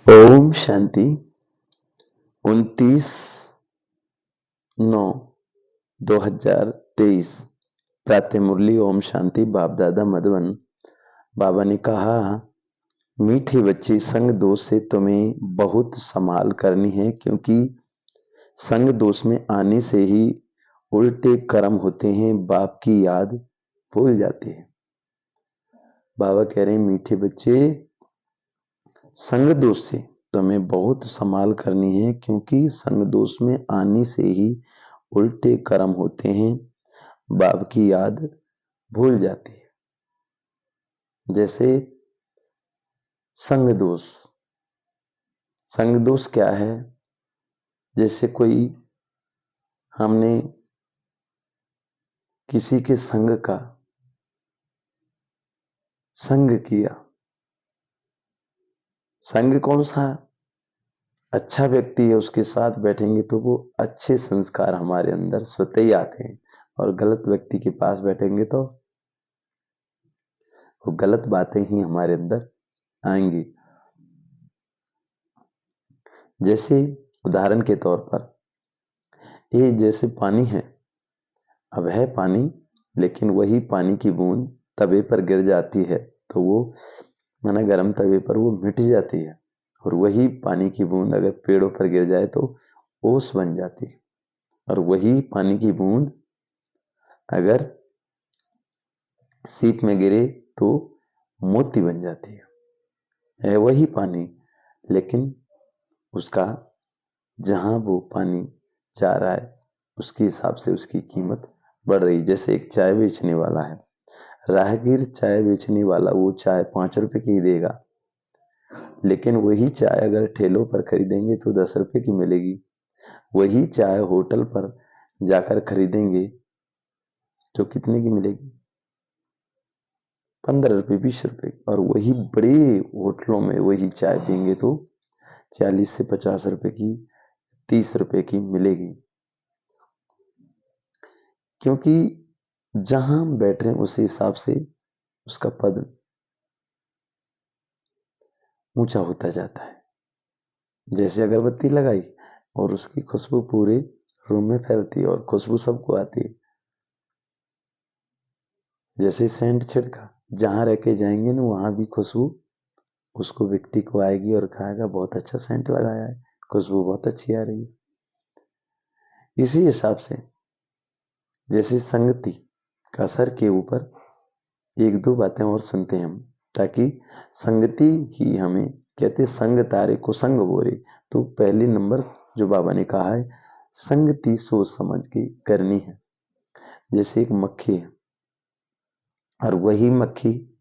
ओम शांति। 29/9/2023 प्रातः मुरली। ओम शांति। बाप दादा मधुबन। बाबा ने कहा, मीठे बच्चे, संग दोष से तुम्हें बहुत संभाल करनी है, क्योंकि संग दोष में आने से ही उल्टे कर्म होते हैं, बाप की याद भूल जाते हैं। बाबा कह रहे हैं, मीठे बच्चे, संग दोष से तुम्हें बहुत संभाल करनी है, क्योंकि संग दोष में आने से ही उल्टे कर्म होते हैं, बाप की याद भूल जाती है। जैसे संग दोष। संग दोष क्या है? जैसे कोई हमने किसी के संग का संग किया। संग कौन सा? अच्छा व्यक्ति है, उसके साथ बैठेंगे तो वो अच्छे संस्कार हमारे अंदर स्वतः ही आते हैं, और गलत व्यक्ति के पास बैठेंगे तो वो गलत बातें ही हमारे अंदर आएंगी। जैसे उदाहरण के तौर पर, ये जैसे पानी है, अब है पानी, लेकिन वही पानी की बूंद तवे पर गिर जाती है तो वो माना गर्म तवे पर वो मिट जाती है, और वही पानी की बूंद अगर पेड़ों पर गिर जाए तो ओस बन जाती है, और वही पानी की बूंद अगर सीप में गिरे तो मोती बन जाती है वही पानी, लेकिन उसका जहां वो पानी जा रहा है उसके हिसाब से उसकी कीमत बढ़ रही। जैसे एक चाय बेचने वाला है, राहगीर चाय बेचने वाला वो चाय 5 रुपए की ही देगा, लेकिन वही चाय अगर ठेलों पर खरीदेंगे तो 10 रुपए की मिलेगी। वही चाय होटल पर जाकर खरीदेंगे तो कितने की मिलेगी? 15 रुपए, 20 रुपए। और वही बड़े होटलों में वही चाय पियेंगे तो 40 से 50 रुपए की, 30 रुपए की मिलेगी। क्योंकि जहां हम बैठ रहे हैं उस हिसाब से उसका पद ऊंचा होता जाता है। जैसे अगरबत्ती लगाई और उसकी खुशबू पूरे रूम में फैलती है और खुशबू सबको आती है। जैसे सेंट छिड़का, जहां रह के जाएंगे ना वहां भी खुशबू उसको व्यक्ति को आएगी और कहेगा बहुत अच्छा सेंट लगाया है, खुशबू बहुत अच्छी आ रही है। इसी हिसाब से जैसे संगति का असर के ऊपर एक दो बातें और सुनते हैं हम, ताकि संगति ही हमें कहते संग तारे को संग बोरे। तो पहले नंबर जो बाबा ने कहा है, संगति सोच समझ के करनी है। जैसे एक मक्खी है और वही मक्खी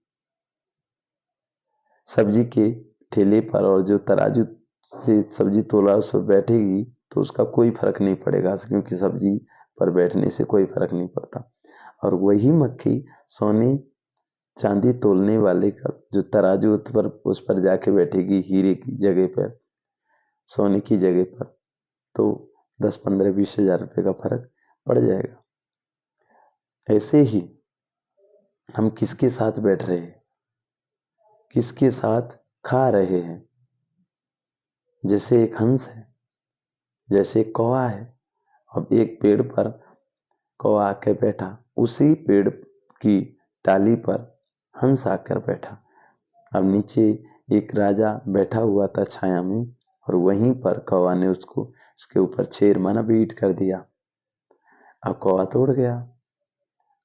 सब्जी के ठेले पर और जो तराजू से सब्जी तोला उस पर बैठेगी तो उसका कोई फर्क नहीं पड़ेगा, क्योंकि सब्जी पर बैठने से कोई फर्क नहीं पड़ता। और वही मक्खी सोने चांदी तोलने वाले का जो तराजू पर उस पर जाके बैठेगी, हीरे की जगह पर, सोने की जगह पर, तो 10, 15, 20 हजार रुपये का फर्क पड़ जाएगा। ऐसे ही हम किसके साथ बैठ रहे हैं, किसके साथ खा रहे हैं। जैसे एक हंस है, जैसे एक कौवा है। अब एक पेड़ पर कौवा आकर बैठा, उसी पेड़ की डाली पर हंस आकर बैठा। अब नीचे एक राजा बैठा हुआ था छाया में, और वहीं पर कौवा ने उसको उसके ऊपर छेर माना बीट कर दिया। अब कौवा तोड़ गया।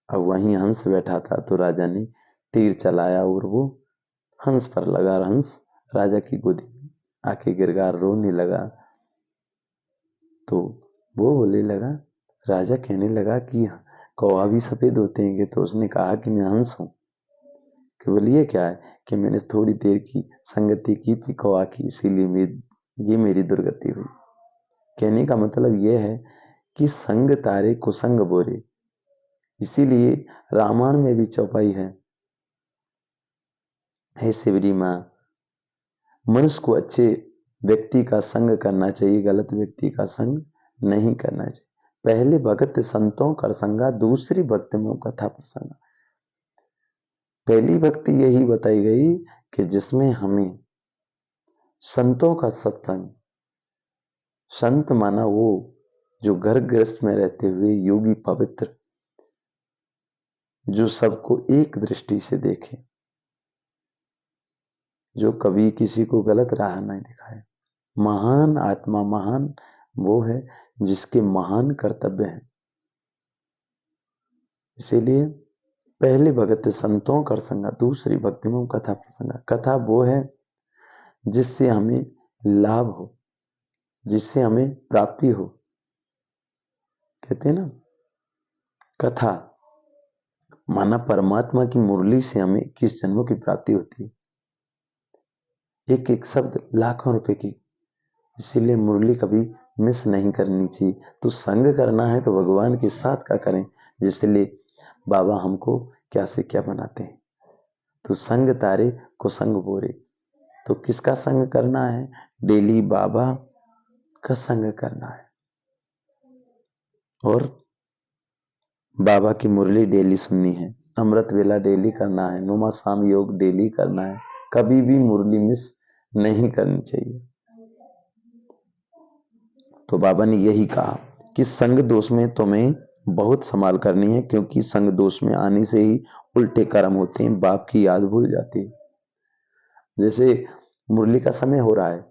अब वहीं हंस बैठा था तो राजा ने तीर चलाया और वो हंस पर लगा, और हंस राजा की गोदी में आके गिर गया, रोने लगा। तो वो बोले लगा, राजा कहने लगा कि कौवा भी सफेद होते हैं? तो उसने कहा कि मैं हंस हूं। कि बोलिए क्या है? कि मैंने थोड़ी देर की संगति की थी कौवा की, इसीलिए ये मेरी दुर्गति हुई। कहने का मतलब यह है कि संग तारे कुसंग बोरे। इसीलिए रामायण में भी चौपाई है, हे शिवरी माँ, मनुष्य को अच्छे व्यक्ति का संग करना चाहिए, गलत व्यक्ति का संग नहीं करना चाहिए। पहले भगत संतों कर संगा, दूसरी भक्ति में कथा प्रसंगा। पहली भक्ति यही बताई गई कि जिसमें हमें संतों का सत्संग, संत माना वो जो घर गृहस्थ में रहते हुए योगी पवित्र, जो सबको एक दृष्टि से देखे, जो कभी किसी को गलत राह नहीं दिखाए। महान आत्मा, महान वो है जिसके महान कर्तव्य हैं। इसीलिए पहली भगत संतों कर संगा, दूसरी भक्ति में कथा प्रसंगा। कथा वो है जिससे हमें लाभ हो, जिससे हमें प्राप्ति हो। कहते हैं ना, कथा माना परमात्मा की मुरली से हमें किस जन्मों की प्राप्ति होती है। एक एक शब्द लाखों रुपए की, इसीलिए मुरली कभी मिस नहीं करनी चाहिए। तो संग करना है तो भगवान के साथ का करें, जिसलिए बाबा हमको क्या से क्या बनाते हैं। तो संग तारे को संग बोरे, तो किसका संग करना है? डेली बाबा का संग करना है, और बाबा की मुरली डेली सुननी है, अमृत वेला डेली करना है, नुमा शाम योग डेली करना है। कभी भी मुरली मिस नहीं करनी चाहिए। तो बाबा ने यही कहा कि संग दोष में तुम्हें बहुत संभाल करनी है, क्योंकि संग दोष में आने से ही उल्टे कर्म होते हैं, बाप की याद भूल जाती है। जैसे मुरली का समय हो रहा है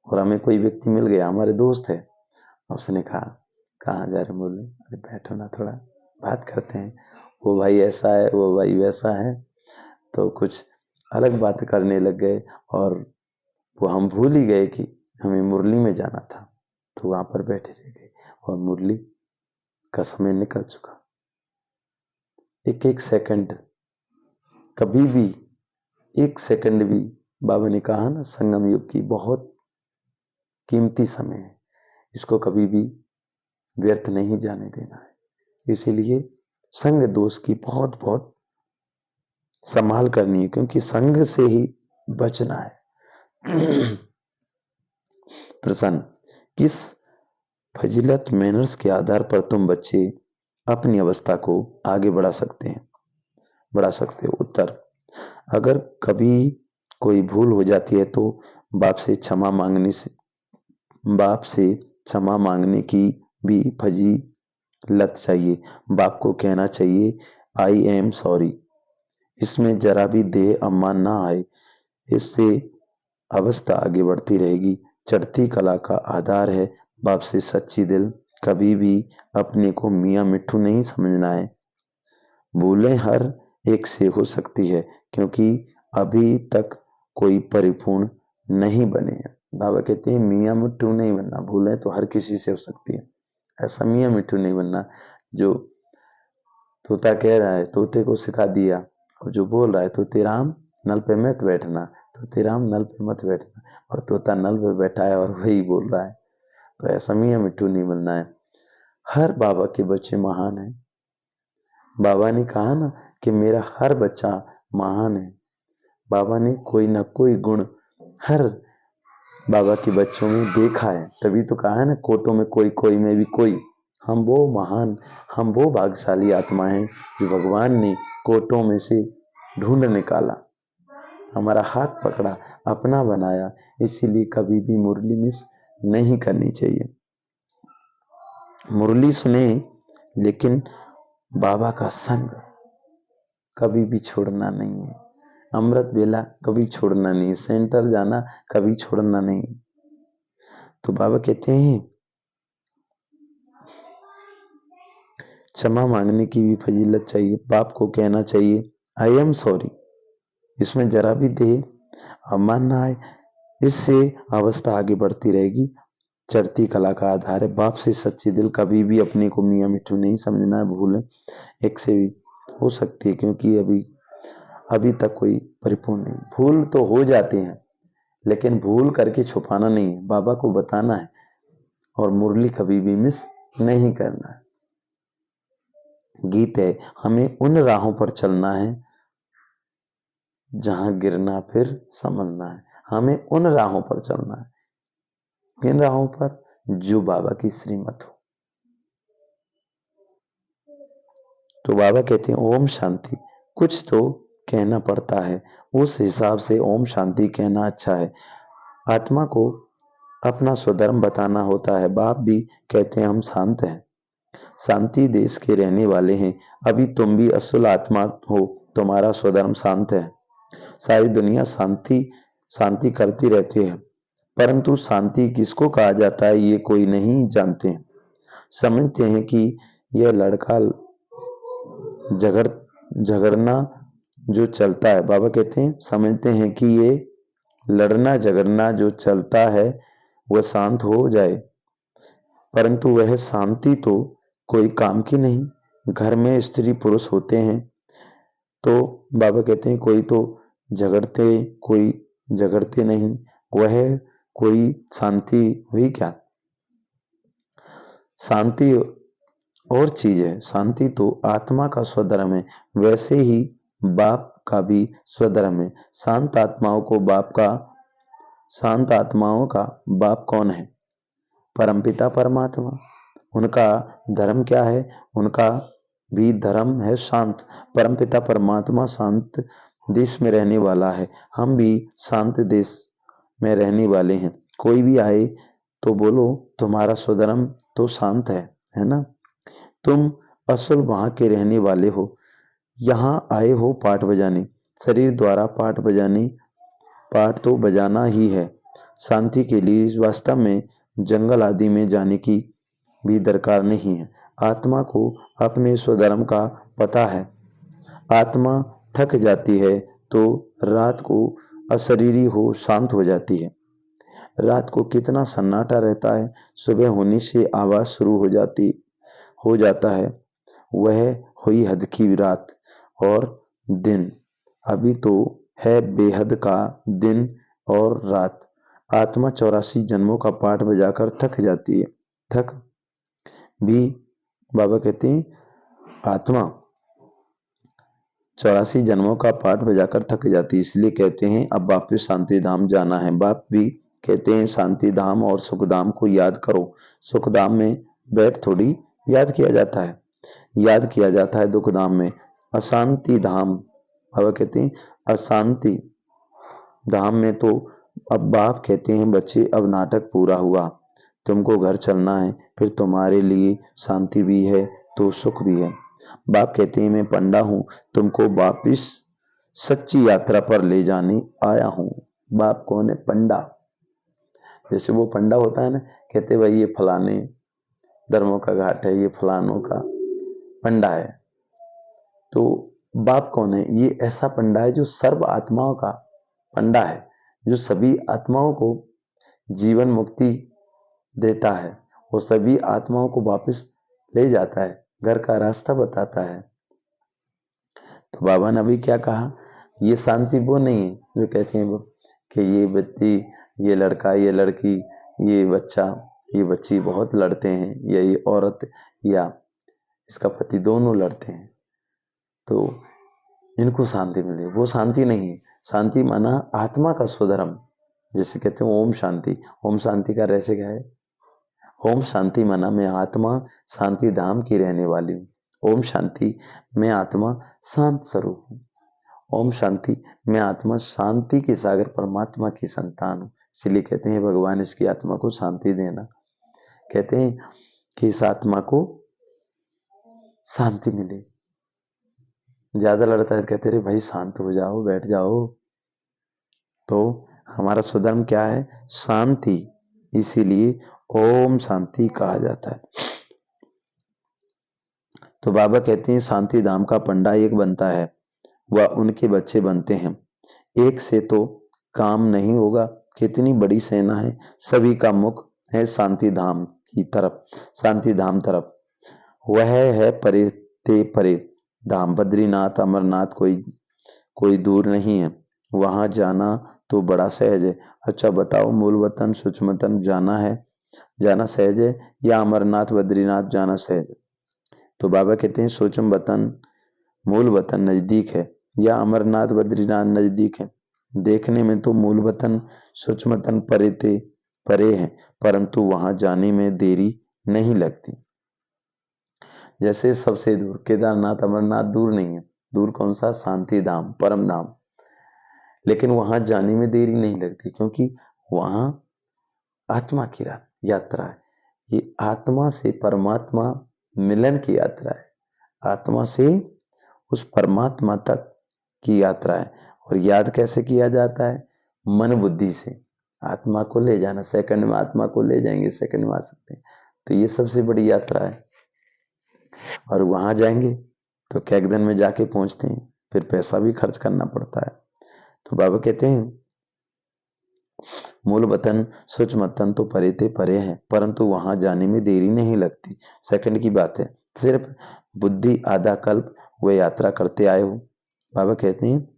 और हमें कोई व्यक्ति मिल गया, हमारे दोस्त है, उसने कहा कहाँ जा रहे मुरली? अरे बैठो ना, थोड़ा बात करते हैं। वो भाई ऐसा है, वो भाई वैसा है, तो कुछ अलग बात करने लग गए और वो हम भूल ही गए कि हमें मुरली में जाना था। तो वहां पर बैठे रह गए और मुरली का समय निकल चुका। एक एक सेकंड, कभी भी एक सेकंड भी, बाबा ने कहा ना, संगम युग की बहुत कीमती समय है, इसको कभी भी व्यर्थ नहीं जाने देना है। इसीलिए संग दोष की बहुत बहुत संभाल करनी है, क्योंकि संग से ही बचना है। प्रसन्न, किस फजीलत मैनर्स के आधार पर तुम बच्चे अपनी अवस्था को आगे बढ़ा सकते हो? उत्तर, अगर कभी कोई भूल हो जाती है तो बाप से क्षमा मांगने की भी फजीलत चाहिए। बाप को कहना चाहिए आई एम सॉरी। इसमें जरा भी देह अम्मान ना आए, इससे अवस्था आगे बढ़ती रहेगी। चढ़ती कला का आधार है बाप से सच्ची दिल। कभी भी अपने को मियाँ मिट्ठू नहीं समझना है। भूलें हर एक से हो सकती है, क्योंकि अभी तक कोई परिपूर्ण नहीं बने हैं। बाबा कहते हैं मियाँ मिट्ठू नहीं बनना, भूलें तो हर किसी से हो सकती है। ऐसा मियाँ मिट्ठू नहीं बनना जो तोता कह रहा है तोते को सिखा दिया, और जो बोल रहा है तोते राम नल पे मत बैठना, तोते राम नल पे मत बैठना, और तोता नल पे बैठा है और वही बोल रहा है। तो ऐसा मियाँ मिट्ठू नहीं बनना है। हर बाबा के बच्चे महान हैं। बाबा ने कहा ना कि मेरा हर बच्चा महान है। बाबा ने कोई ना कोई गुण हर बाबा के बच्चों में देखा है, तभी तो कहा है ना, कोटों में कोई, कोई में भी कोई। हम वो महान, हम वो भाग्यशाली आत्मा हैं जो भगवान ने कोटों में से ढूंढ निकाला, हमारा हाथ पकड़ा, अपना बनाया। इसीलिए कभी भी मुरली मिस नहीं करनी चाहिए। मुरली सुने, लेकिन बाबा का संग कभी भी छोड़ना नहीं है। अमृत बेला कभी छोड़ना नहीं है। सेंटर जाना कभी छोड़ना नहीं। तो बाबा कहते हैं क्षमा मांगने की भी फजीलत चाहिए। बाप को कहना चाहिए आई एम सॉरी। इसमें जरा भी देह अम्मान ना आए, इससे अवस्था आगे बढ़ती रहेगी। चढ़ती कला का आधार है बाप से सच्ची दिल। कभी भी अपने को मियाँ मिट्ठू नहीं समझना है। भूल एक से भी हो सकती है, क्योंकि अभी तक कोई परिपूर्ण नहीं। भूल तो हो जाते हैं, लेकिन भूल करके छुपाना नहीं है, बाबा को बताना है, और मुरली कभी भी मिस नहीं करना है। गीत है, हमें उन राहों पर चलना है जहां गिरना फिर संभलना है। हमें उन राहों पर चलना है, किन राहों पर? जो बाबा की श्रीमत हो। तो बाबा कहते हैं ओम शांति। कुछ तो कहना पड़ता है, उस हिसाब से ओम शांति कहना अच्छा है। आत्मा को अपना स्वधर्म बताना होता है। बाप भी कहते हैं हम शांत हैं, शांति देश के रहने वाले हैं। अभी तुम भी असल आत्मा हो, तुम्हारा स्वधर्म शांत है। सारी दुनिया शांति शांति करती रहती है, परंतु शांति किसको कहा जाता है ये कोई नहीं जानते हैं। समझते हैं कि यह लड़का झगड़ झगड़ना जो चलता है, बाबा कहते हैं समझते हैं कि ये लड़ना झगड़ना जो चलता है वह शांत हो जाए, परंतु वह शांति तो कोई काम की नहीं। घर में स्त्री पुरुष होते हैं तो बाबा कहते हैं कोई तो झगड़ते, कोई झगड़ते नहीं, वह कोई शांति हुई क्या? शांति और चीज है, शांति तो आत्मा का स्वधर्म है। वैसे ही बाप का भी स्वधर्म है। शांत आत्माओं का बाप कौन है? परमपिता परमात्मा। उनका धर्म क्या है? उनका भी धर्म है शांत। परमपिता परमात्मा शांत देश में रहने वाला है, हम भी शांत देश में रहने वाले हैं। कोई भी आए तो बोलो तुम्हारा स्वधर्म तो शांत है ना? तुम असल वहां के रहने वाले हो, यहाँ आए हो पाठ बजाने, शरीर द्वारा पाठ तो बजाना ही है। शांति के लिए वास्तव में जंगल आदि में जाने की भी दरकार नहीं है। आत्मा को अपने स्वधर्म का पता है। आत्मा थक जाती है तो रात को अशरीरी हो शांत हो जाती है। रात को कितना सन्नाटा रहता है, सुबह होने से आवाज शुरू हो जाता है। वह हुई हद की रात और दिन। अभी तो है बेहद का दिन और रात। आत्मा 84 जन्मों का पाठ बजाकर थक जाती है। थक भी बाबा कहते हैं आत्मा 84 जन्मों का पाठ बजाकर थक जाती है, इसलिए कहते हैं अब वापिस शांति धाम जाना है। बाप भी कहते हैं शांति धाम और सुखधाम को याद करो। सुखधाम में बैठ थोड़ी याद किया जाता है, याद किया जाता है दुखधाम में। अशांति धाम बाबा कहते हैं अशांति धाम में तो अब बाप कहते हैं बच्चे अब नाटक पूरा हुआ, तुमको घर चलना है, फिर तुम्हारे लिए शांति भी है तो सुख भी है। बाप कहते हैं मैं पंडा हूं, तुमको वापिस सच्ची यात्रा पर ले जाने आया हूं। बाप कौन है? पंडा। जैसे वो पंडा होता है ना, कहते भाई ये फलाने धर्मों का घाट है, ये फलानों का पंडा है। तो बाप कौन है? ये ऐसा पंडा है जो सर्व आत्माओं का पंडा है, जो सभी आत्माओं को जीवन मुक्ति देता है, वो सभी आत्माओं को वापस ले जाता है, घर का रास्ता बताता है। तो बाबा ने अभी क्या कहा? ये शांति वो नहीं है जो कहते हैं वो कि ये बच्ची, ये लड़का, ये लड़की, ये बच्चा, ये बच्ची बहुत लड़ते हैं, या ये औरत या इसका पति दोनों लड़ते हैं तो इनको शांति मिले, वो शांति नहीं है। शांति माना आत्मा का स्वधर्म। जैसे कहते हैं ओम शांति, ओम शांति का रहस्य क्या है? ओम शांति माना मैं आत्मा शांति धाम की रहने वाली हूँ। ओम शांति मैं आत्मा शांत स्वरूप हूँ। ओम शांति मैं आत्मा शांति के सागर परमात्मा की संतान हूँ। इसलिए कहते हैं भगवान इसकी आत्मा को शांति देना। कहते हैं कि इस आत्मा को शांति मिले। ज्यादा लड़ता है कहते रहे भाई शांत हो जाओ, बैठ जाओ। तो हमारा स्वधर्म क्या है? शांति। इसीलिए ओम शांति कहा जाता है। तो बाबा कहते हैं शांति धाम का पंडा एक बनता है, वह उनके बच्चे बनते हैं। एक से तो काम नहीं होगा, कितनी बड़ी सेना है, सभी का मुख है शांति धाम की तरफ, शांति धाम तरफ। वह है परे ते परे धाम। बद्रीनाथ अमरनाथ कोई दूर नहीं है, वहां जाना तो बड़ा सहज है। अच्छा बताओ, मूल वतन सूक्ष्मतन जाना सहज है या अमरनाथ बद्रीनाथ जाना सहज है? तो बाबा कहते हैं सूक्ष्म वतन मूल वतन नजदीक है या अमरनाथ बद्रीनाथ नजदीक है? देखने में तो मूल वतन सूक्ष्म वतन परे है, परंतु वहां जाने में देरी नहीं लगती। जैसे सबसे दूर केदारनाथ अमरनाथ दूर नहीं है, दूर कौन सा? शांति धाम, परम धाम। लेकिन वहां जाने में देरी नहीं लगती, क्योंकि वहां आत्मा की यात्रा है। ये आत्मा से परमात्मा मिलन की यात्रा है, आत्मा से उस परमात्मा तक की यात्रा है। और याद कैसे किया जाता है? मन बुद्धि से आत्मा को ले जाना। सेकंड में आत्मा को ले जाएंगे, सेकंड में आ सकते हैं। तो ये सबसे बड़ी यात्रा है। और वहां जाएंगे तो कैक दिन में जाके पहुंचते हैं, फिर पैसा भी खर्च करना पड़ता है। तो बाबा कहते हैं मूल वतन सुच मतन तो परे थे परे हैं, परंतु वहां जाने में देरी नहीं लगती। सेकंड की बात है, सिर्फ बुद्धि आधा कल्प वे यात्रा करते आए हो। बाबा कहते हैं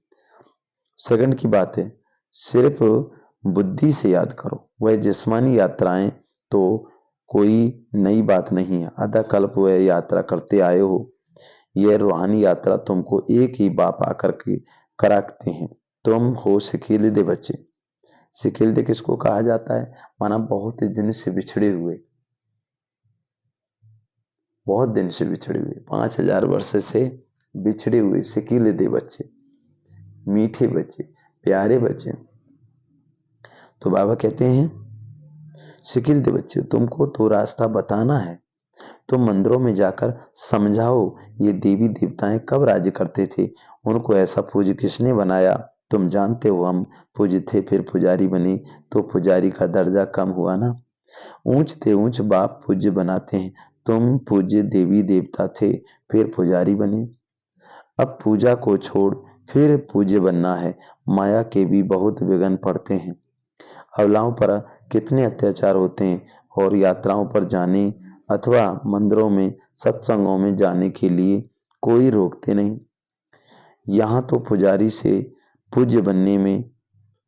सेकंड की बात है, सिर्फ बुद्धि से याद करो। वह जिस्मानी यात्राएं तो कोई नई बात नहीं है, आधा कल्प वह यात्रा करते आए हो। यह रूहानी यात्रा तुमको एक ही बाप आकर के कराते हैं। तुम हो सिकीलिदे बच्चे। सिकीलिदे किसको कहा जाता है? माना बहुत दिन से बिछड़े हुए, बहुत दिन से बिछड़े हुए, 5000 वर्ष से बिछड़े हुए सिकीलिदे बच्चे, मीठे बच्चे, प्यारे बच्चे। तो बाबा कहते हैं सिकीलिदे बच्चे, तुमको तो रास्ता बताना है। तुम मंदिरों में जाकर समझाओ ये देवी देवताएं कब राज्य करते थे, उनको ऐसा पूज्य किसने बनाया। तुम जानते हो हम पूज्य थे फिर पुजारी बने, तो पुजारी का दर्जा कम हुआ ना। ऊंच थे ऊंच बाप पूज्य बनाते हैं, तुम पूज्य देवी देवता थे फिर पुजारी बने। अब पूजा को छोड़ फिर पूज्य बनना है। माया के भी बहुत विघ्न पड़ते हैं। अबलाओं पर कितने अत्याचार होते हैं, और यात्राओं पर जाने अथवा मंदिरों में सत्संगों में जाने के लिए कोई रोकते नहीं। यहाँ तो पुजारी से पूज्य बनने में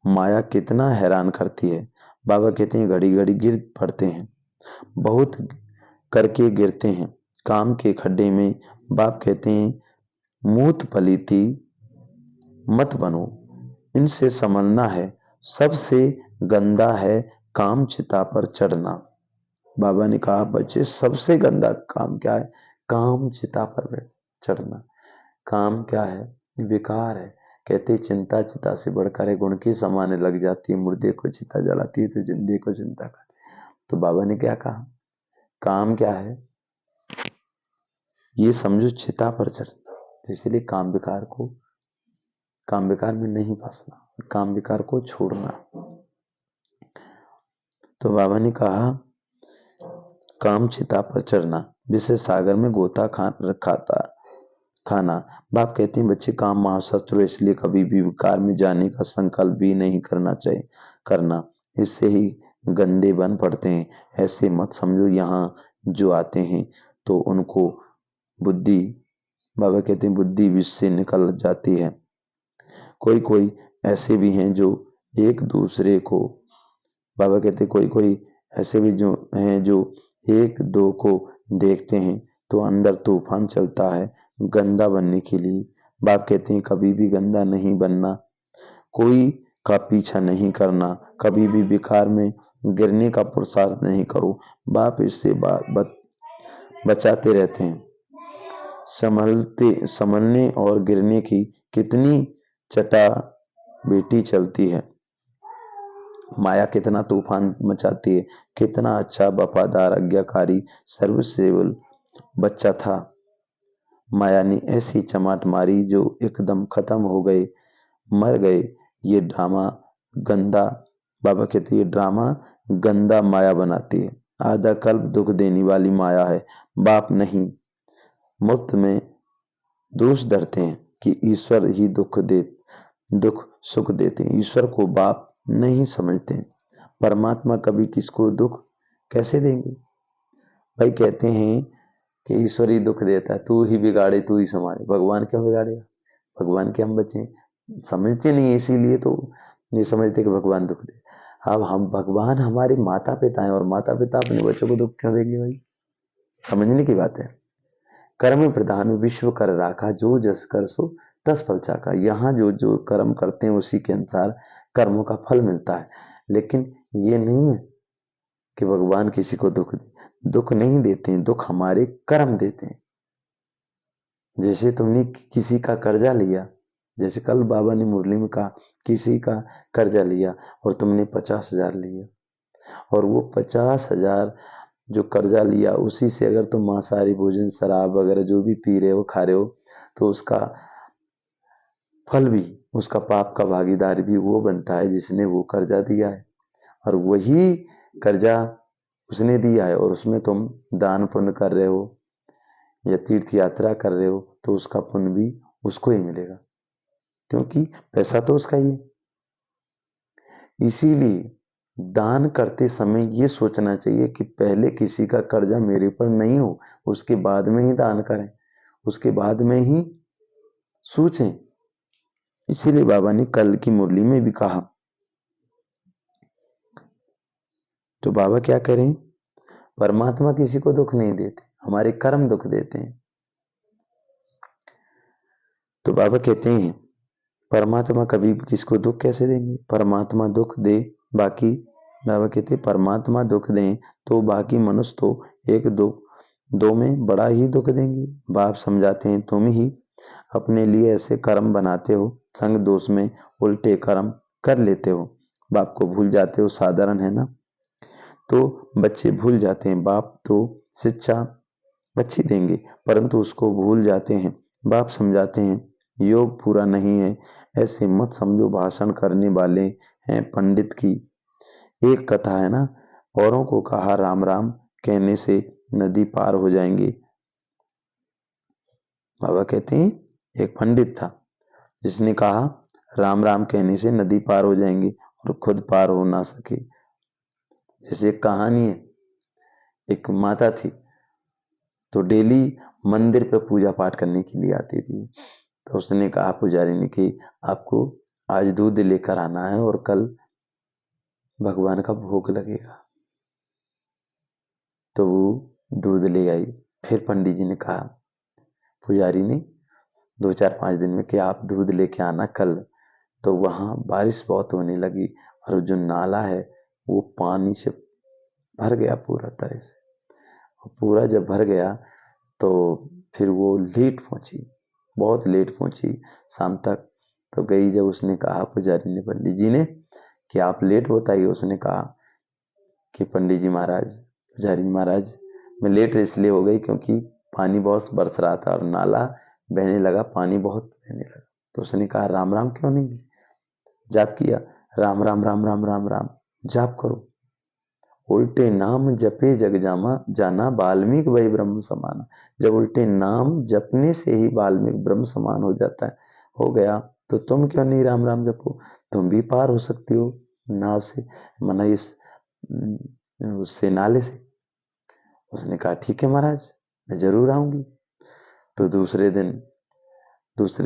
माया कितना हैरान करती है। बाबा कहते हैं घड़ी घड़ी गिर पड़ते हैं, बहुत करके गिरते हैं काम के खड्डे में। बाप कहते हैं मूत पलीती मत बनो, इनसे संभलना है। सबसे गंदा है काम चिता पर चढ़ना। बाबा ने कहा बच्चे सबसे गंदा काम क्या है? काम चिता पर चढ़ना। काम क्या है? विकार है। कहते चिंता चिता से बढ़कर है, गुण की समाने लग जाती है। मुर्दे को चिता जलाती है तो जिंदे को चिंता कर। तो बाबा ने क्या कहा? काम क्या है? ये समझो चिता पर चढ़ना। तो इसलिए काम विकार में नहीं फंसना, काम विकार को छोड़ना। तो बाबा ने कहा काम चिता पर चढ़ना, जिससे सागर में गोता खाना। बाप कहते हैं बच्चे काम महाशत्रु, इसलिए कभी भी विकार में जाने का संकल्प भी नहीं करना, इससे ही गंदे बन पड़ते हैं। ऐसे मत समझो यहाँ जो आते हैं तो उनको बुद्धि, बाबा कहते हैं बुद्धि विष से निकल जाती है। कोई कोई ऐसे भी हैं जो एक दूसरे को, बाबा कहते कोई कोई ऐसे भी जो हैं जो एक दो को देखते हैं तो अंदर तूफान चलता है गंदा बनने के लिए। बाप कहते हैं कभी भी गंदा नहीं बनना, कोई का पीछा नहीं करना, कभी भी विकार में गिरने का पुरुषार्थ नहीं करो। बाप इससे बचाते रहते हैं। संभलने और गिरने की कितनी चटा बेटी चलती है। माया कितना तूफान मचाती है। कितना अच्छा वफादार आज्ञाकारी सर्वसेवल बच्चा था, माया ने ऐसी चमाट मारी जो एकदम खत्म हो गए, मर गए। ये ड्रामा गंदा, बाबा कहते ये ड्रामा गंदा माया बनाती है। आधा कल्प दुख देने वाली माया है। बाप नहीं मुफ्त में दोष धरते हैं कि ईश्वर ही दुख सुख देते हैं। ईश्वर को बाप नहीं समझते। परमात्मा कभी किसको दुख कैसे देंगे? भाई कहते हैं कि ईश्वर ही दुख देता है, तू ही बिगाड़े तू ही संभाले। भगवान क्यों बिगाड़ेगा? भगवान के हम बच्चे समझते नहीं, इसीलिए तो नहीं समझते कि भगवान दुख दे। अब हम भगवान हमारे माता पिता हैं, और माता पिता अपने बच्चों को दुख क्यों देंगे? भाई समझने की बात है। कर्म प्रधान विश्व कर राखा, जो जस कर सो तस फल चाखा। यहाँ जो जो कर्म करते हैं उसी के अनुसार कर्मों का फल मिलता है। लेकिन ये नहीं है कि भगवान किसी को दुख नहीं देते हैं, दुख हमारे कर्म देते हैं। जैसे तुमने किसी का कर्जा लिया, जैसे कल बाबा ने मुरली में कहा, किसी का कर्जा लिया और तुमने 50,000 लिया, और वो 50,000 जो कर्जा लिया उसी से अगर तुम मांसाहारी भोजन, शराब वगैरह जो भी पी रहे हो, खा रहे हो, तो उसका फल भी, उसका पाप का भागीदार भी वो बनता है जिसने वो कर्जा दिया है। और वही कर्जा उसने दिया है और उसमें तुम दान पुण्य कर रहे हो या तीर्थ यात्रा कर रहे हो, तो उसका पुण्य भी उसको ही मिलेगा, क्योंकि पैसा तो उसका ही है। इसीलिए दान करते समय ये सोचना चाहिए कि पहले किसी का कर्जा मेरे पर नहीं हो, उसके बाद में ही दान करें, उसके बाद में ही सोचें। इसीलिए बाबा ने कल की मुरली में भी कहा। तो बाबा क्या करें, परमात्मा किसी को दुख नहीं देते, हमारे कर्म दुख देते हैं। तो बाबा कहते हैं परमात्मा कभी किसको दुख कैसे देंगे, परमात्मा दुख दे बाकी, बाबा कहते परमात्मा दुख दें तो बाकी मनुष्य तो एक दो में बड़ा ही दुख देंगे। बाप समझाते हैं तुम ही अपने लिए ऐसे कर्म बनाते हो, संग दोष में उल्टे कर्म कर लेते हो, बाप को भूल जाते हो। साधारण है ना, तो बच्चे भूल जाते हैं, बाप तो शिक्षा अच्छी देंगे परंतु उसको भूल जाते हैं। बाप समझाते हैं योग पूरा नहीं है, ऐसे मत समझो भाषण करने वाले हैं पंडित की। एक कथा है ना, औरों को कहा राम राम कहने से नदी पार हो जाएंगे। बाबा कहते हैं एक पंडित था जिसने कहा राम राम कहने से नदी पार हो जाएंगे और खुद पार हो ना सके। जैसे एक कहानी है, एक माता थी तो डेली मंदिर पे पूजा पाठ करने के लिए आती थी। तो उसने कहा पुजारी ने कि आपको आज दूध लेकर आना है और कल भगवान का भोग लगेगा। तो वो दूध ले आई। फिर पंडित जी ने कहा पुजारी ने 2-4-5 दिन में कि आप दूध लेके आना कल। तो वहां बारिश बहुत होने लगी और जो नाला है वो पानी से भर गया पूरा तरह से। और पूरा जब भर गया तो फिर वो लेट पहुंची, बहुत लेट पहुंची शाम तक। तो गई, जब उसने कहा पुजारी ने पंडित जी ने कि आप लेट बताइए, उसने कहा कि पंडित जी महाराज, पुजारी महाराज, मैं लेट इसलिए हो गई क्योंकि पानी बहुत बरस रहा था और नाला बहने लगा, पानी बहुत बहने लगा। तो उसने कहा राम राम क्यों नहीं जाप किया, राम राम राम राम राम राम जाप करो, उल्टे नाम जपे जग जामा जाना, वाल्मीकि वही ब्रह्म समान। जब उल्टे नाम जपने से ही वाल्मीकि ब्रह्म समान हो जाता है, हो गया, तो तुम क्यों नहीं राम राम जपो, तुम भी पार हो सकती हो नाव से, मना इस उससे नाले से। उसने कहा ठीक है महाराज, मैं जरूर आऊंगी। तो दूसरे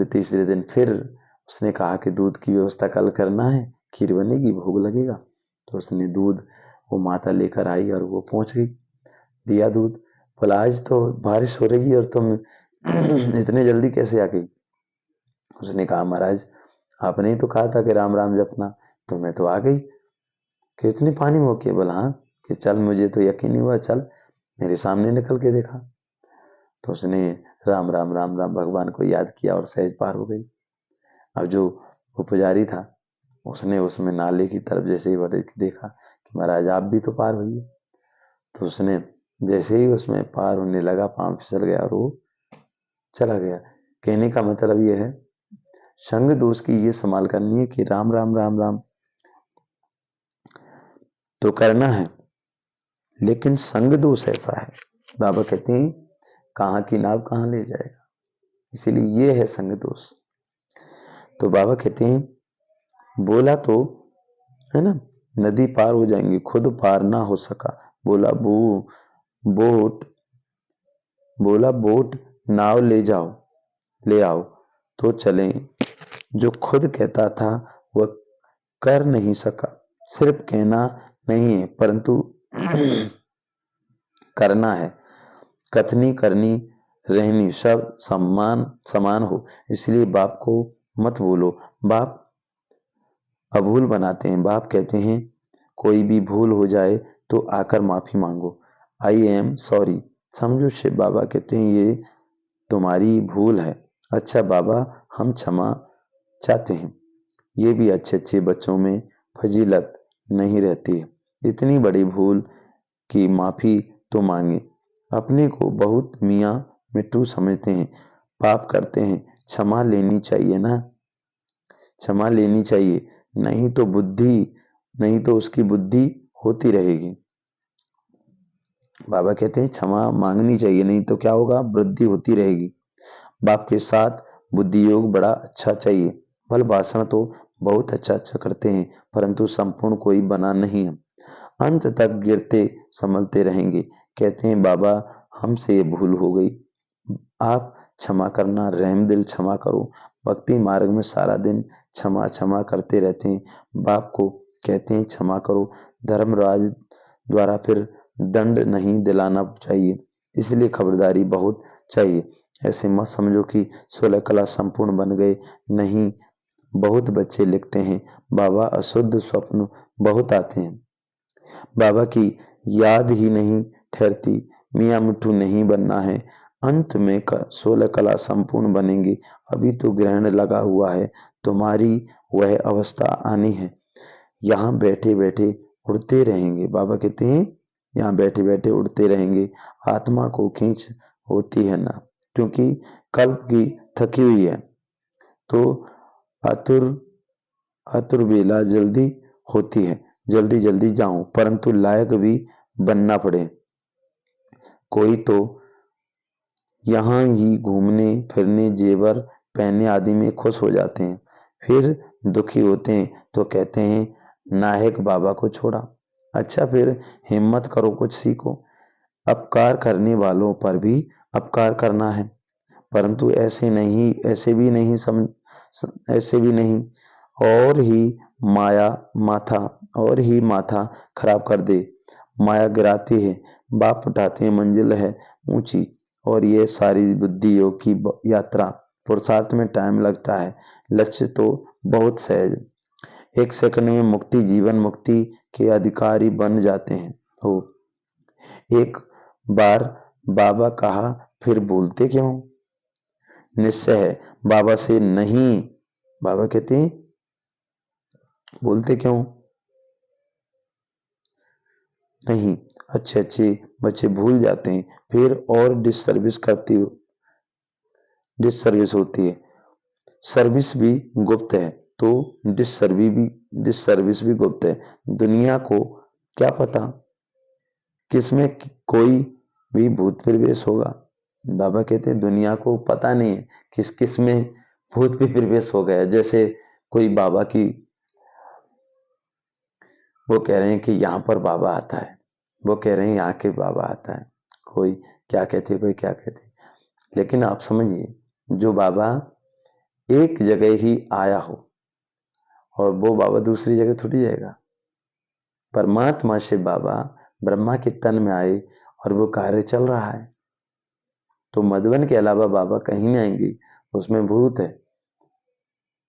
तीसरे दिन फिर उसने कहा कि दूध की व्यवस्था कल करना है, खीर बनेगी, भोग लगेगा। तो उसने दूध, वो माता लेकर आई और वो पहुंच गई, दिया दूध। बोला आज तो बारिश हो रही है और तुम इतने जल्दी कैसे आ गई। उसने कहा महाराज आपने ही तो कहा था कि राम राम जपना, तो मैं तो आ गई। कि इतने पानी में होके, बोला हाँ, कि चल, मुझे तो यकीन नहीं हुआ, चल मेरे सामने निकल के देखा। तो उसने राम राम राम राम भगवान को याद किया और सहज पार हो गई। अब जो वो पुजारी था उसने उसमें नाले की तरफ जैसे ही बढ़ी थी, देखा कि महाराज आप भी तो पार होइए। तो उसने जैसे ही उसमें पार होने लगा, पांव फिसल गया और वो चला गया। कहने का मतलब ये है, संग दोष की ये संभाल करनी है कि राम राम राम राम तो करना है, लेकिन संग दोष ऐसा है, बाबा कहते हैं कहाँ की नाव कहाँ ले जाएगा, इसीलिए ये है संग दोष। तो बाबा कहते हैं बोला तो है ना, नदी पार हो जाएंगी, खुद पार ना हो सका, बोला बोट बोला बोट नाव ले जाओ, ले आओ तो चलें। जो खुद कहता था वह कर नहीं सका, सिर्फ कहना नहीं है परंतु करना है। कथनी करनी रहनी सब समान हो, इसलिए बाप को मत भूलो। बाप अभूल बनाते हैं, बाप कहते हैं कोई भी भूल हो जाए तो आकर माफी मांगो, आई एम सॉरी समझो। शिव बाबा कहते हैं ये तुम्हारी भूल है। अच्छा बाबा हम क्षमा चाहते हैं। ये भी अच्छे अच्छे बच्चों में फजीलत नहीं रहती है। इतनी बड़ी भूल की माफ़ी तो मांगे। अपने को बहुत मियाँ मिट्टू समझते हैं, पाप करते हैं, क्षमा लेनी चाहिए ना, क्षमा लेनी चाहिए। नहीं तो नहीं तो उसकी बुद्धि होती रहेगी। बाबा कहते हैं क्षमा मांगनी चाहिए, नहीं तो क्या होगा, वृद्धि होती रहेगी। बाप के साथ बुद्धि योग बड़ा अच्छा चाहिए। भल भाषण तो बहुत अच्छा अच्छा करते हैं, परंतु संपूर्ण कोई बना नहीं है। अंत तक गिरते संभलते रहेंगे। कहते हैं बाबा हमसे ये भूल हो गई, आप क्षमा करना, रहम दिल क्षमा करो। भक्ति मार्ग में सारा दिन क्षमा क्षमा करते रहते हैं। बाप को कहते हैं क्षमा करो। धर्मराज द्वारा फिर दंड नहीं दिलाना चाहिए, इसलिए खबरदारी बहुत चाहिए। ऐसे मत समझो कि 16 कला संपूर्ण बन गए। नहीं, बहुत बच्चे लिखते हैं बाबा अशुद्ध स्वप्न बहुत आते हैं, बाबा की याद ही नहीं ठहरती, मियाँ मिट्ठू नहीं बनना है। अंत में 16 कला संपूर्ण बनेंगे। अभी तो ग्रहण लगा हुआ है, तुम्हारी वह अवस्था आनी है। यहाँ बैठे बैठे उड़ते रहेंगे। बाबा कहते हैं यहाँ बैठे बैठे उड़ते रहेंगे। आत्मा को खींच होती है ना, क्योंकि कल्प की थकी हुई है, तो आतुर आतुर बेला जल्दी होती है, जल्दी जल्दी जाऊं, परंतु लायक भी बनना पड़े। कोई तो यहाँ ही घूमने फिरने जेवर पहनने आदि में खुश हो जाते हैं, फिर दुखी होते हैं तो कहते हैं नायक बाबा को छोड़ा। अच्छा, फिर हिम्मत करो, कुछ सीखो। अपकार करने वालों पर भी अपकार करना है, परंतु ऐसे भी नहीं, और ही माथा और ही माथा खराब कर दे। माया गिराती है, बाप उठाते हैं, मंजिल है ऊंची। और ये सारी बुद्धि योग की यात्रा, पुरुषार्थ में टाइम लगता है, लक्ष्य तो बहुत सहज। 1 सेकंड में मुक्ति, जीवन मुक्ति के अधिकारी बन जाते हैं। हो एक बार बाबा कहा, फिर भूलते क्यों? निश्चय है बाबा से नहीं। बाबा कहते हैं भूलते क्यों नहीं। अच्छे अच्छे बच्चे भूल जाते हैं, फिर और डिससर्विस होती है। सर्विस भी गुप्त है, तो डिससर्विस भी गुप्त है। दुनिया को क्या पता किसमें कोई भी भूत प्रवेश होगा। बाबा कहते हैं दुनिया को पता नहीं है किस किस में भूत भी प्रवेश हो गया। जैसे कोई बाबा की, वो कह रहे हैं कि यहाँ पर बाबा आता है, वो कह रहे हैं यहाँ के बाबा आता है, कोई क्या कहते हैं, कोई क्या कहते हैं। लेकिन आप समझिए, जो बाबा एक जगह ही आया हो और वो बाबा दूसरी जगह थोड़ी जाएगा। परमात्मा से बाबा ब्रह्मा के तन में आए और वो कार्य चल रहा है, तो मधुबन के अलावा बाबा कहीं नहीं आएंगे, उसमें भूत है।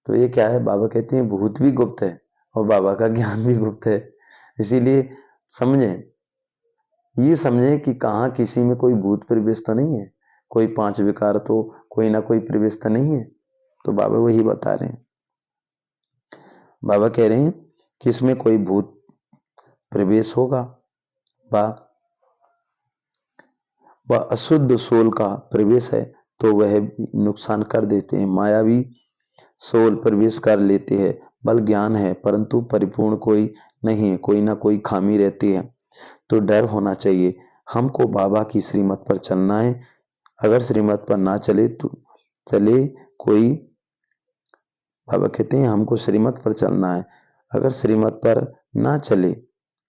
तो ये क्या है, बाबा कहते हैं भूत भी गुप्त है और बाबा का ज्ञान भी गुप्त है। इसीलिए समझें, ये समझें कि कहाँ किसी में कोई भूत प्रवेश तो नहीं है, कोई 5 विकार तो कोई ना कोई प्रवेश तो नहीं है। तो बाबा वही बता रहे हैं। बाबा कह रहे हैं कि इसमें कोई भूत प्रवेश होगा, वह अशुद्ध सोल का प्रवेश है, तो वह नुकसान कर देते हैं। मायावी सोल प्रवेश कर लेते हैं। बल ज्ञान है, परंतु परिपूर्ण कोई नहीं है, कोई ना कोई खामी रहती है। तो डर होना चाहिए। हमको बाबा की श्रीमत पर चलना है। अगर श्रीमत पर ना चले तो चले कोई, बाबा कहते हैं हमको श्रीमत पर चलना है। अगर श्रीमत पर ना चले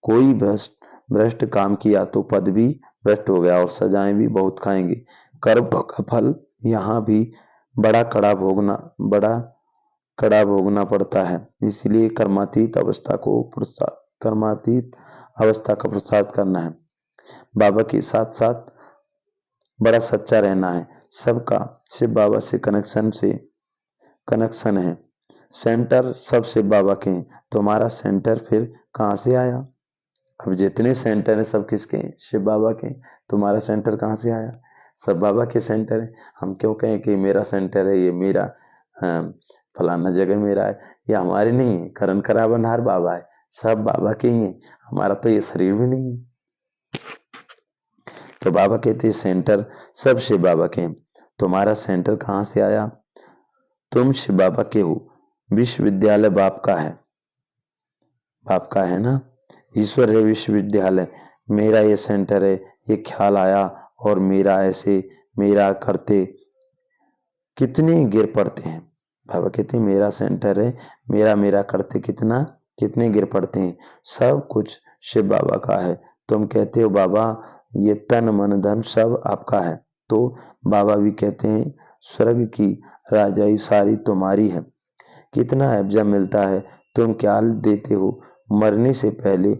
कोई भ्रष्ट काम किया तो पद भी भ्रष्ट हो गया और सजाएं भी बहुत खाएंगे। कर्म का फल यहाँ भी बड़ा कड़ा भोगना पड़ता है। इसलिए कर्मातीत अवस्था का प्रसाद करना है। बाबा के साथ साथ बड़ा सच्चा रहना है। सबका शिव बाबा से कनेक्शन है। सेंटर सब शिव बाबा के हैं। तुम्हारा सेंटर फिर कहाँ से आया? अब जितने सेंटर हैं सब किसके हैं? शिव बाबा के। तुम्हारा सेंटर कहाँ से आया? सब बाबा के सेंटर है। हम क्यों कहें कि मेरा सेंटर है, ये मेरा फलाना जगह मेरा है, ये हमारे नहीं है, करण करावनहार बाबा है, सब बाबा के ही है, हमारा तो ये शरीर भी नहीं है। तो बाबा कहते हैं सेंटर सब शिव बाबा के हैं। तुम्हारा सेंटर कहाँ से आया? तुम शिव बाबा के हो, विश्वविद्यालय बाप का है, बाप का है ना, ईश्वर है विश्वविद्यालय, मेरा ये सेंटर है, ये ख्याल आया और मेरा ऐसे मेरा करते कितने गिर पड़ते हैं। बाबा कहते हैं मेरा सेंटर है, मेरा मेरा करते कितने गिर पड़ते हैं। सब कुछ शिव बाबा का है। तुम कहते हो बाबा ये तन मन धन सब आपका है, तो बाबा भी कहते हैं स्वर्ग की राजाई सारी तुम्हारी है। कितना अब्जा मिलता है, तुम क्या देते हो, मरने से पहले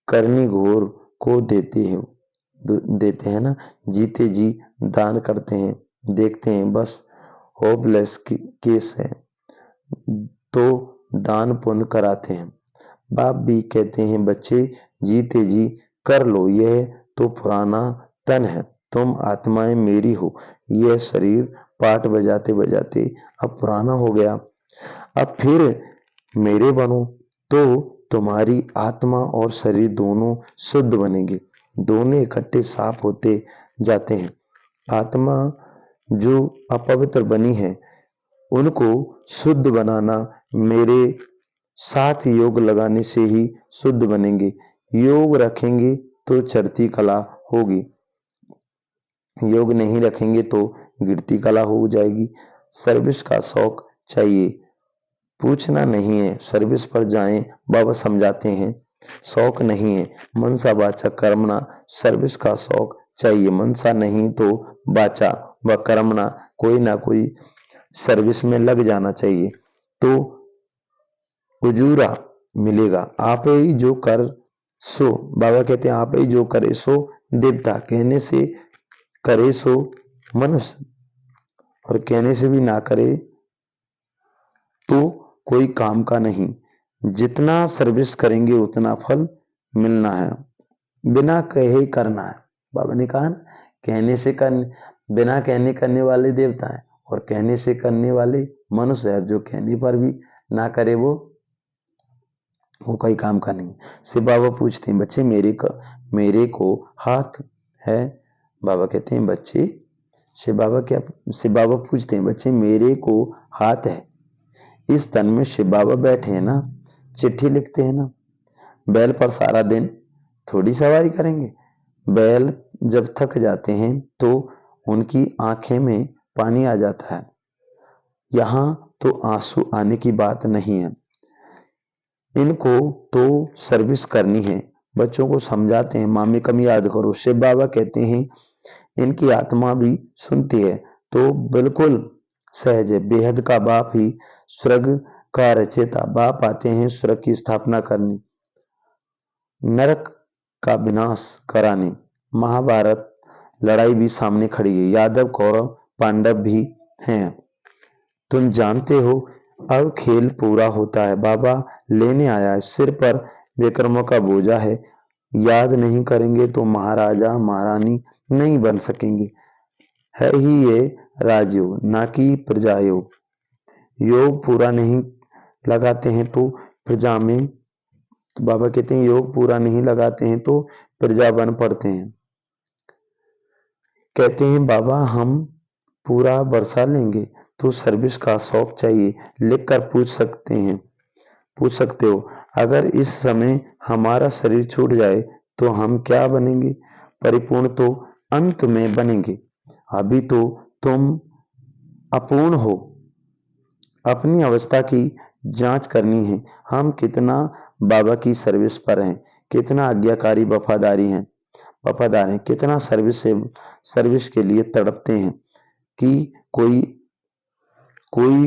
करनी घोर को देते हैं ना, जीते जी दान करते हैं, देखते हैं बस होपलेस केस है तो दान पुण्य कराते हैं। बाप भी कहते हैं बच्चे जीते जी कर लो, यह तो पुराना तन है, तुम आत्माएं मेरी हो, यह शरीर पाठ बजाते बजाते अब पुराना हो गया, अब फिर मेरे बनो तो तुम्हारी आत्मा और शरीर दोनों शुद्ध बनेंगे, दोनों इकट्ठे साफ होते जाते हैं। आत्मा जो अपवित्र बनी है उनको शुद्ध बनाना मेरे साथ योग लगाने से ही शुद्ध बनेंगे। योग रखेंगे तो चढ़ती कला होगी, योग नहीं रखेंगे तो गिरती कला हो जाएगी। सर्विस का शौक चाहिए, पूछना नहीं है, सर्विस पर जाएं, बाबा समझाते हैं। शौक नहीं है, मनसा वाचा कर्मणा, सर्विस का शौक चाहिए, मनसा नहीं तो वाचा व कर्मणा, कोई ना कोई सर्विस में लग जाना चाहिए तो उजूरा मिलेगा। आप ही जो कर सो, बाबा कहते हैं आप ही जो करे सो देवता, कहने से करे सो मनुष्य, और कहने से भी ना करे तो कोई काम का नहीं। जितना सर्विस करेंगे उतना फल मिलना है, बिना कहे करना है। बाबा ने कहा ना, कहने से करने, बिना कहने करने वाले देवता है और कहने से करने वाले मनुष्य है। जो कहने पर भी ना करे वो कोई काम का नहीं। शिव बाबा पूछते हैं बच्चे मेरे को हाथ है? बाबा कहते हैं बच्चे, शिव बाबा पूछते हैं बच्चे मेरे को हाथ है? इस तन में शिव बाबा बैठे हैं ना, चिट्ठी लिखते हैं ना, बैल पर सारा दिन थोड़ी सवारी करेंगे। बैल जब थक जाते हैं तो उनकी आंखें में पानी आ जाता है, यहाँ तो आंसू आने की बात नहीं है। इनको तो सर्विस करनी है। बच्चों को समझाते हैं मामी कम याद करो। शिव बाबा कहते हैं इनकी आत्मा भी सुनती है तो बिल्कुल सहज है। बेहद का बाप ही स्वर्ग का रचयिता, बाप आते हैं स्वर्ग की स्थापना करने, नरक का विनाश कराने। महाभारत लड़ाई भी सामने खड़ी है, यादव कौरव पांडव भी हैं, तुम जानते हो। अब खेल पूरा होता है, बाबा लेने आया है, सिर पर विक्रमों का बोझा है, याद नहीं करेंगे तो महाराजा महारानी नहीं बन सकेंगे। है ही ये राजयोग ना कि प्रजा योग। योग पूरा नहीं लगाते हैं तो प्रजा में, तो बाबा कहते हैं योग पूरा नहीं लगाते हैं तो प्रजा बन पड़ते हैं। कहते हैं बाबा हम पूरा बरसा लेंगे तो सर्विस का शौक चाहिए, लिखकर पूछ सकते हो अगर इस समय हमारा शरीर छूट जाए तो हम क्या बनेंगे? परिपूर्ण तो अंत में बनेंगे, अभी तो तुम अपूर्ण हो। अपनी अवस्था की जांच करनी है, हम कितना बाबा की सर्विस पर हैं, कितना आज्ञाकारी वफादार हैं, कितना सर्विस के लिए तड़पते हैं कि कोई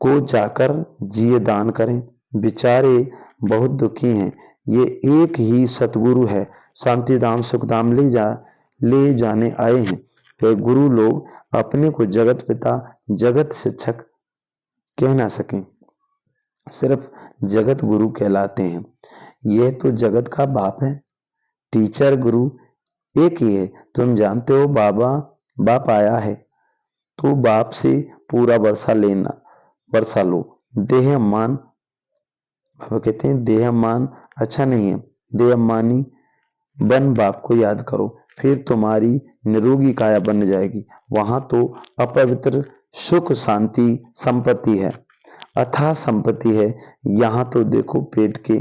को जाकर जिए दान करें। बेचारे बहुत दुखी हैं, ये एक ही सतगुरु है, शांतिधाम सुखधाम ले जाने आए हैं। वे गुरु लोग अपने को जगत पिता जगत शिक्षक कह ना सकें, सिर्फ जगत गुरु कहलाते हैं। यह तो जगत का बाप है, टीचर गुरु एक ही है। तुम जानते हो बाप आया है तो बाप से पूरा वर्षा लो। देह मान, बाबा कहते हैं देह मान अच्छा नहीं है, देह मानी बन बाप को याद करो, फिर तुम्हारी निरोगी काया बन जाएगी। वहां तो अपवित्र सुख शांति संपत्ति है, अथाह संपत्ति है। यहाँ तो देखो पेट के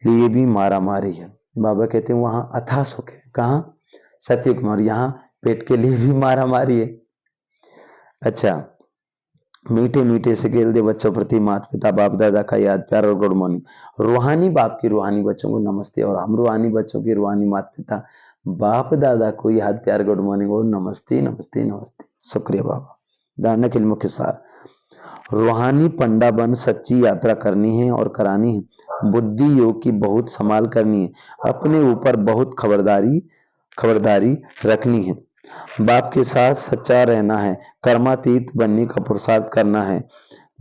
लिए भी मारा मारी है। बाबा कहते हैं वहां अथाह सुख है, कहाँ? सत्य कुमार, यहाँ पेट के लिए भी मारा मारी है। अच्छा, मीठे मीठे से खेल दे बच्चों प्रति माता पिता बाप दादा का याद प्यार और गुड मॉर्निंग। रूहानी बाप की रूहानी बच्चों को नमस्ते, और हम रूहानी बच्चों की रूहानी माता पिता बाप दादा को याद प्यार गुड मॉर्निंग और नमस्ते नमस्ते नमस्ते। शुक्रिया बाबा। दाना के मुख्य सार, रूहानी पंडा बन सच्ची यात्रा करनी है और करानी है। बुद्धि योग की बहुत संभाल करनी है, अपने ऊपर बहुत खबरदारी रखनी है। बाप के साथ सच्चा रहना है, कर्मातीत बनने का पुरुषार्थ करना है।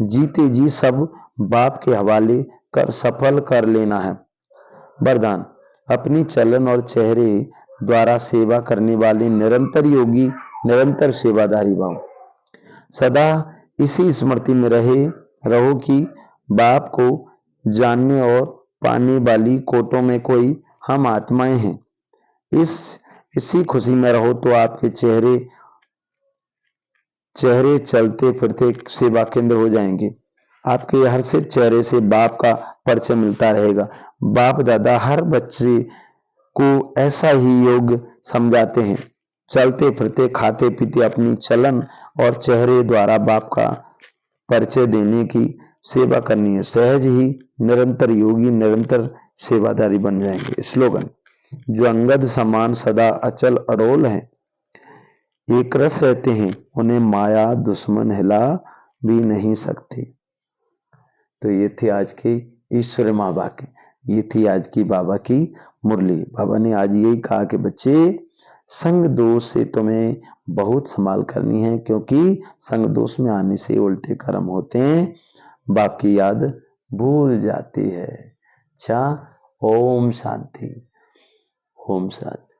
जीते जी सब बाप के हवाले कर सफल कर लेना है। वरदान, अपनी चलन और चेहरे द्वारा सेवा करने वाले निरंतर योगी, निरंतर सेवादारी भाव। सदा इसी स्मृति में रहो कि बाप को जानने और पाने वाली कोटों में कोई हम आत्माएं हैं। इसी खुशी में रहो तो आपके चेहरे चलते फिरते सेवा केंद्र हो जाएंगे। आपके हर से चेहरे से बाप का परिचय मिलता रहेगा। बाप दादा हर बच्चे को ऐसा ही योग समझाते हैं। चलते फिरते खाते पीते अपनी चलन और चेहरे द्वारा बाप का परिचय देने की सेवा करनी है। सहज ही निरंतर योगी, निरंतर सेवादारी बन जाएंगे। स्लोगन, जो अंगद समान सदा अचल अरोल हैं, एक रस रहते हैं, उन्हें माया दुश्मन हिला भी नहीं सकती। तो ये थे आज के ईश्वर माँ बाप, ये थी आज की बाबा की मुरली। बाबा ने आज यही कहा कि बच्चे, संग दोष से तुम्हें बहुत संभाल करनी है, क्योंकि संग दोष में आने से उल्टे कर्म होते हैं, बाप की याद भूल जाती है। अच्छा, ओम शांति, ओम शांति।